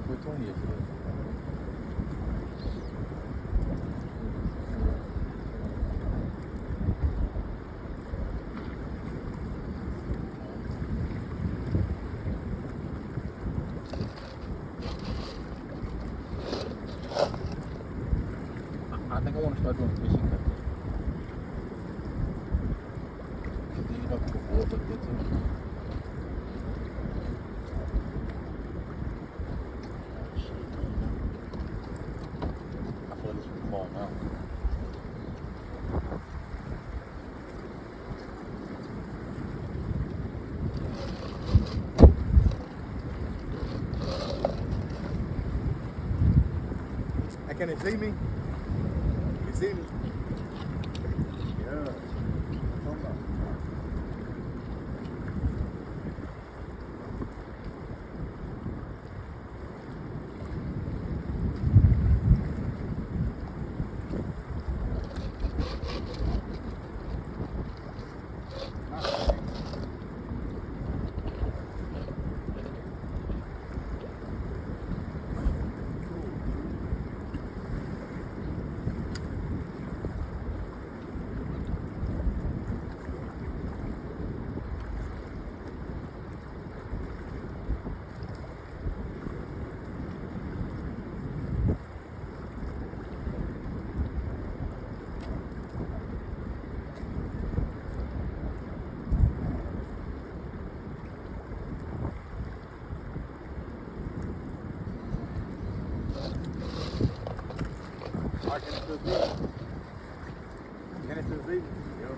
420 yesterday. I think I want to start doing fishing like that. Because then you know people go up like that too. I feel like it's gonna fall now. Can it see me? You see me? Yeah. Hold on. Can it still see me? Can it still see me? Yep.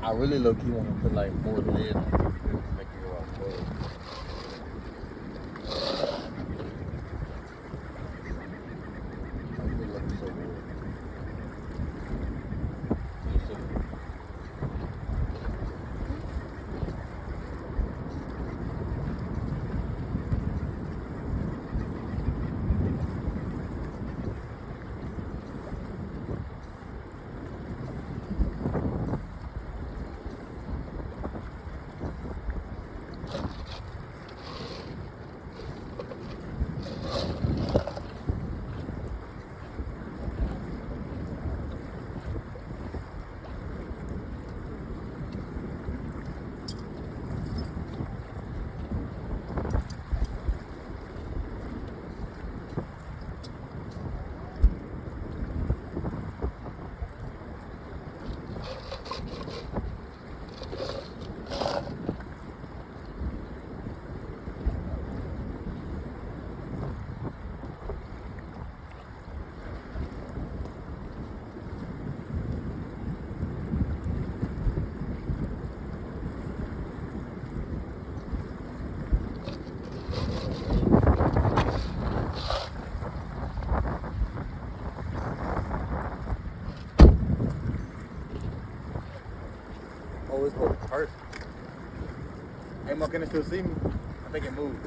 I really low key want to put like more lid on it to make it go out slow. I really look so good. Just so Oh, it's supposed to hurt. Hey, Mo, can it still see me? I think it moved.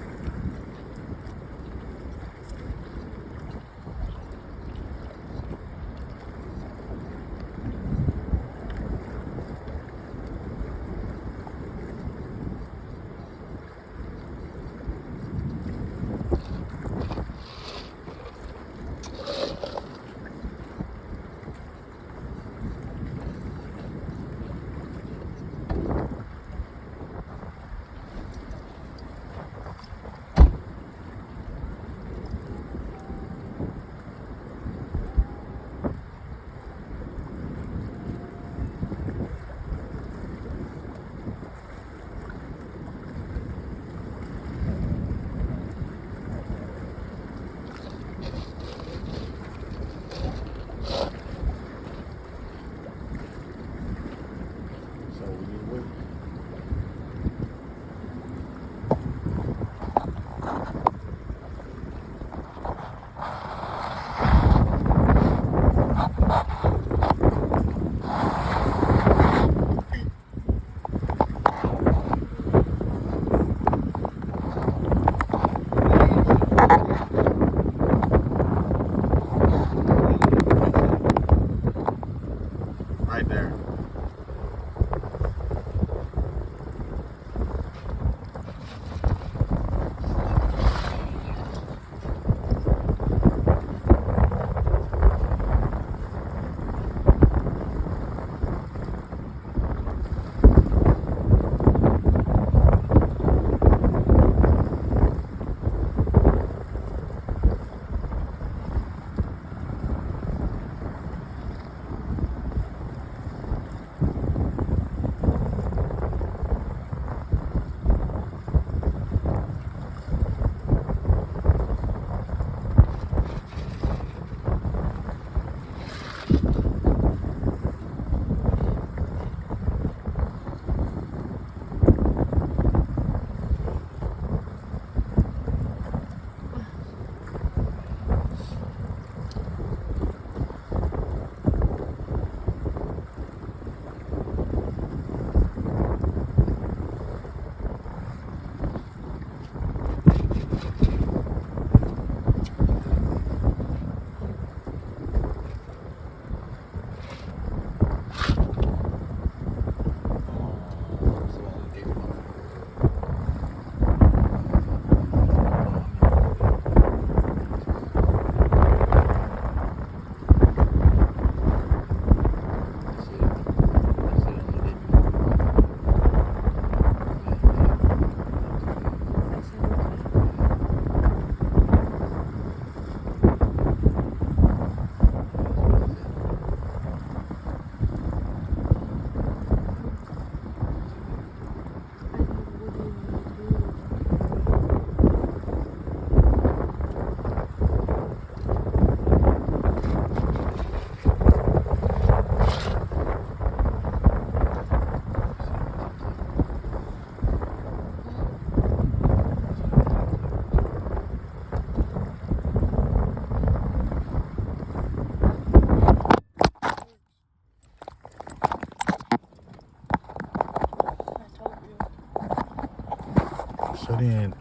So then,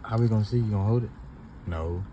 how we gonna see? You gonna hold it? No.